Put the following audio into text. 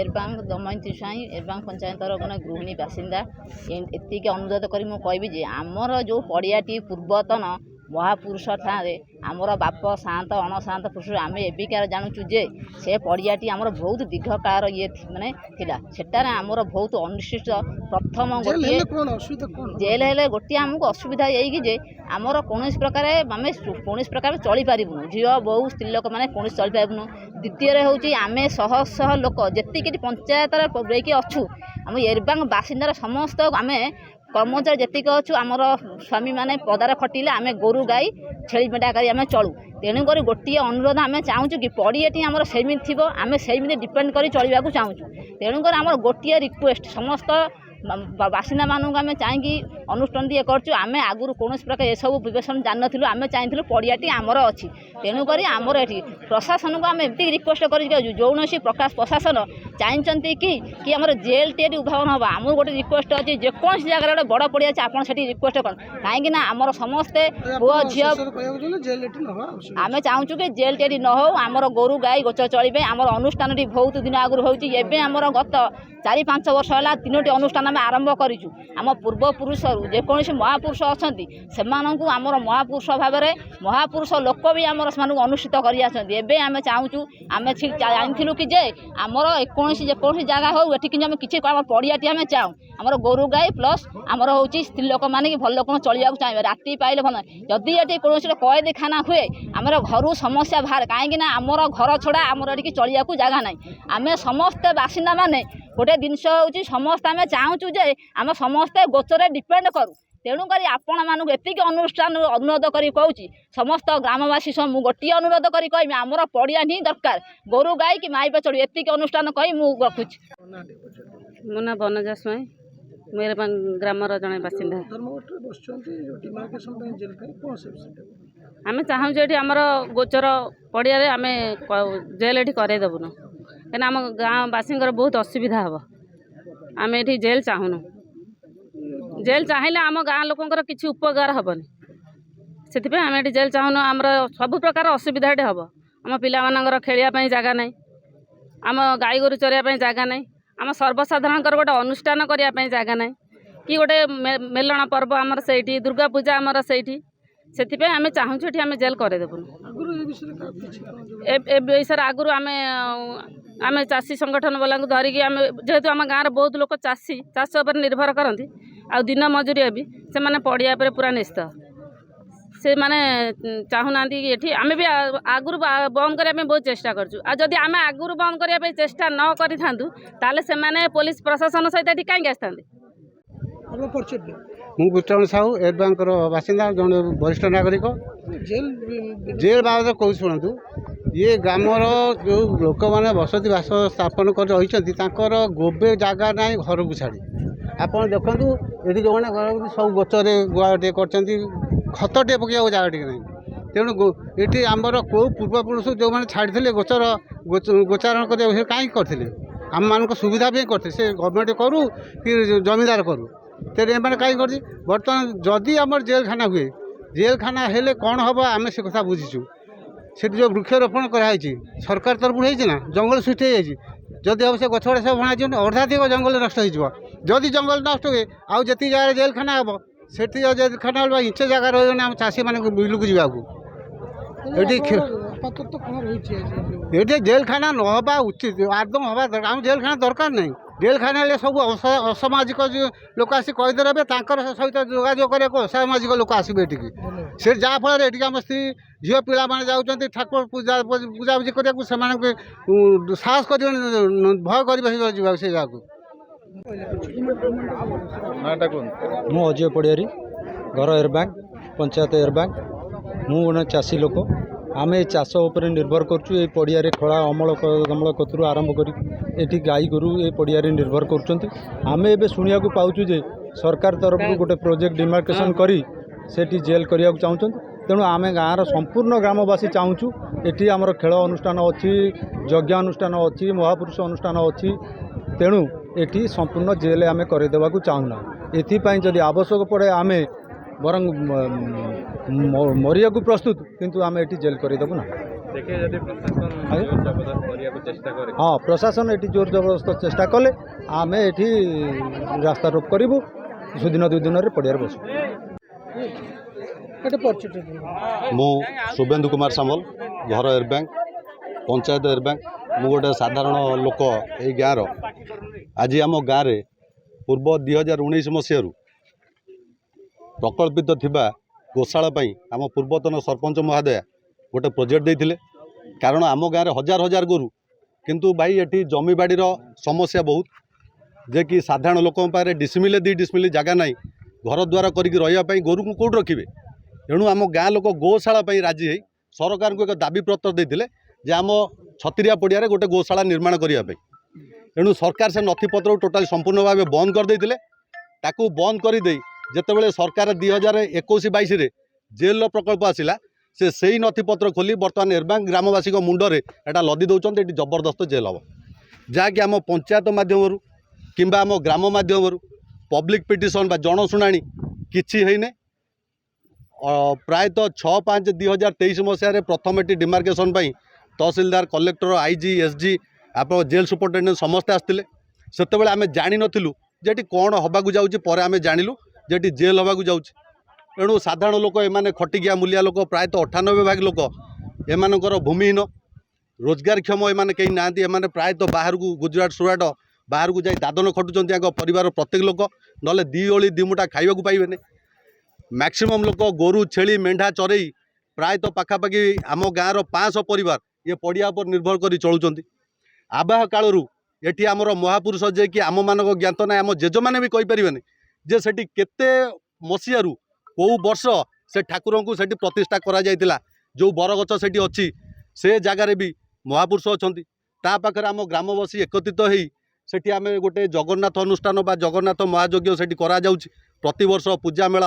एरबांग दमयंती स्वाई एरबांग पंचायतर जन गृहिणी बासिंदा एति अनुरोध करी कहबी जे आमर जो पड़ियाटी पूर्वतन महापुरुष ठाणे आमर बाप शांत अणशांत पुरुष आम एबिकार जानूँ जे से पड़ियाटी आमर बहुत दीर्घ काल ये माने थिला सेटार आमर बहुत अनिश्चित प्रथम गोटे जेल हेले गोटे आमको असुविधा यही जे आमर कौन प्रकार आम कौन प्रकार चली पारूँ झील बहु स्त्री लोक मैंने कौन चली पारूँ द्वितीय हूँ आम शह शह लोक जी पंचायत रही अच्छु आम एरबांग बासिंदार समस्त आम कर्मचारी जेतिक अच्छु आमर स्वामी मैंने पदार खटिले आम गोरु गाई छेली मेढ़ा कर आम चलू तेणुक गोटे अनुरोध आम चाहूँ कि पड़ियाटी आमर सेमती थी आम से डिपेंड कर चलने को चाहूँ तेणुक आम गोटे रिक्वेस्ट समस्त बासिंदा मानू आम चाहिए अनुष्ठान दिए करचु आम आगुरी कौन प्रकार ये सब विवेचन जान नु आम चाहिए पड़ियाटी आमर अच्छी तेणुक आमर ये प्रशासन को आम एमती रिक्वेस्ट कर जो प्रकाश प्रशासन चाहते कि आमर जेल टे उद्भावन हम आम गोटे रिक्वेस्ट अच्छी जेकोसी जगह गोटे बड़ पड़िया अच्छे आप रिक्वेस्ट कर कहीं आमर समस्ते पुओ झी आम चाहूँ कि जेल टे न हो आमर गोरु गाई गोचर चलिए आमर अनुष्ठान बहुत दिन आगुरी होमर गत 4-5 वर्ष है 3टी अनुष्ठान आम आरंभ करूँ आम पूर्वपुरुष जेकोसी महापुरुष अच्छा से आमर महापुरुष भाव में महापुरुष लोक भी आमर से अनुष्ठित कर आम चाहूँ आम जानूँ कि जे आमर जेकोसी जगह हो ये किसी पड़ियाटी आम चाहूँ आमर गोरु गाई प्लस आमर हूँ स्त्री लोक मैंने भल लोक चलिया चाहिए राति पाइले भल जदि ये कौन कैद खाना हुए आमर घर समस्या बाहर कहीं आमर घर छड़ा आमर ये चलिया जगह ना आम समस्ते बासिंदा माने गोटे जिनस हूँ समस्ते आम चाहूँ जे आम समस्ते गोचर डिपेंड करूँ तेणुक आपण मानक एतिक अनुष्ठान अनुरोध करी कहूँ समस्त ग्रामवासी सब गोटे अनुरोध करी कहमी आमर पड़िया ही दरकार गोरु गाई कि माई चढ़ू एतिक अनुष्ठान कही मुझे रखुची मो ना बनजा स्वाई मेरे ग्रामर जड़े बासिंदा आम चाहूँ ये आमर गोचर पड़िया आम जेल ये करदेबुन कहीं आम गाँव बासी बहुत असुविधा हम आम ये जेल चाहून जेल चाहिए आम गाँ लोकंर किसी उपकार हेनी से आम ये जेल चाहून आमर सब प्रकार असुविधा ये हम आम पिला खेलियापाई जगह ना आम गाई गोरु चरिया जगह ना आम सर्वसाधारण गोटे अनुष्ठान करने जगह ना कि गोटे मेलण पर्व आमर से दुर्गा पूजा आमर से आम चाहूँ ये आम जेल करदेबुन ए विषय आगुरी आम चाषी संगठन वाला धरिकी आम जेहेतु आम गाँव बहुत लोग चाषी चाष पर निर्भर करती आ दिन मजूरी भी से मैंने पड़िया पर पूरा निश्चित से माने चाहूना कि ये आम भी आगुरी बंद करने बहुत चेष्टा करूँ आदि आम आगुरी बंद करने चेष्टा न करें से पुलिस प्रशासन सहित कहीं आसता मु गुटन साहू एरबांग बासिंदा जड़े वरिष्ठ नागरिक जेल बाबद कौ शुणु ये ग्रामर जो लोक मैंने बसती बास स्थापन कर रही गोबे जगह ना घर को छाड़ी आप देखु ये जो मैंने घर सब गोचर गुआटे कर खतटे पकड़ा जगह टे ना तेणु ये आमर कौ पूर्वपुरुष जो मैंने छाड़ी गोचर गोचारण कर कहीं करते आम मान सुविधा भी करते से गवर्नमेंट करू कि जमींदार करू तेरे मैंने कहीं कर बर्तमान जदि आम जेल खाना हुए जेल खाना हेले कौन हम आम से कथा बुझीचु से जो वृक्षरोपण कराई सरकार तरफ होना जंगल सृष्टि जदि हम से गछड़ा सब बना अर्धाधिक जंगल नष्ट होदी जंगल नष्ट हुए आउ जी जगह जेल खाना हम से जेल खाना इंचे जगह रही आम चाषी मान बिलू को जावाक ये जेल खाना नहबा उचित आदम हवा दरकार आम जेल खाना दरकार नहीं जेल खाना सब असामाजिक लोक आसी कहीदेवे सहित जोगाजोग करने असामाजिक लोक आसवे से जहाँफल ये आम स्त्री झील पिला मैंने जाऊँच ठाकुर पूजा पूजापूजी करने से साहस कर भय कर से जगह मु अजय पड़ियारी घर एरबांग पंचायत एरबांग मु गोटे चाषी लोक आम चाष उपर निर्भर करुँ पड़िया खड़ा अमल गमल कतरू आरंभ कर गाई गोरु ये पड़िया निर्भर करें ए शुणा पाचु जे सरकार तरफ गोटे प्रोजेक्ट डिमार्केशन करी सेठी जेल करने को चाहूँ तेणु आम गाँव संपूर्ण ग्रामवासी चाहूँ ये आमर खेल अनुष्ठान अच्छी यज्ञ अनुष्ठान अच्छी महापुरुष अनुष्ठान अच्छी तेणु ये संपूर्ण जेल आम करदेवा चाहूना एपाई जदि आवश्यक पड़े आम बरং मरिया को प्रस्तुत किंतु आम ये जेल करदेबू ना। हाँ प्रशासन ये जोर जबरदस्त चेष्टा कले आम ये रास्ता रोक करूँ सुदिन 2 दिन पड़िया बसु। मु शुभेन्दु कुमार सामल घर एयरबैंक पंचायत एयरबैंक मु गोटे साधारण लोक ये गाँव आज आम गाँव में पूर्व 2019 मसीह प्रकल्पित थिबा गोशाला आम पूर्वतन सरपंच महोदया गोटे प्रोजेक्ट देते कारण आम गाँव में हजार हजार गोरु किंतु भाई ये जमीबाड़ी समस्या बहुत जे कि साधारण लोक पाखे डिसमिले 2 डिसमिल जगह ना घर द्वार करके रही गोरु को कौट रखिए तेणु आम गाँ लोक गोशाला राजी है सरकार को एक दाबी पत्र देते जे आम छतिरिया पड़िया गोटे गोशाला निर्माण करने तेणु सरकार से नथिपत्र टोटाल संपूर्ण भाव बंद करदे ताकू बंद करदे जितेबाला सरकार 2021-22 जेल प्रकल्प आसला से नथिपत्र खोली बर्तमान एयरबैंक ग्रामवासी मुंडरे एटा लदी दौरान ये जबरदस्त जेल हम जहाँकि आम पंचायत मध्यम किंबा आम ग्राम मध्यम पब्लिक पिटिशन जनशुणाणी किसी है प्रायतः 6/5/2023 मसीह प्रथम ये demarcation tehsildar collector IG SG आप जेल सुपरिटेडेंट समस्ते आसते से आम जानी नथिलु जे कौन हवाक जाऊँगी आम जानिलु जे जेल हवाक जाऊँगी तेणु साधारण लोक एमाने खटिकिया मूलिया लोक प्रायतः 98% लोक एमानकर भूमिहीन रोजगारक्षम एमाने कहीं ना एमाने प्रायतः बाहर को गुजरात सुराट बाहर को जाई दादन खटुचंती परिवार प्रत्येक लोक नले 2 ओली 2 मुठा खाइबाकू पाइबेने मैक्सिमम लोक गोरु छेली मेंढा चरई प्रायतः पाखापाखि आम गाँव 500 परिवार ये पड़िया पर निर्भर कर चलुंट आवाह कालू ये आमर महापुरुष जे कि आम मान ज्ञात ना आम जेज मैंने भी कहींपारे जे से केते मसीह कौ वर्ष से ठाकुर को सेठी प्रतिष्ठा करा जायतिला जो बरगछ सेठी अच्छी से जगार भी महापुरुष अच्छा ता पाखरे आम ग्रामवासी एकत्रित होई सेठी आम गोटे जगन्नाथ अनुष्ठान बा जगन्नाथ महायज्ञ सेठी करा जाउछि प्रति वर्ष पूजा मेला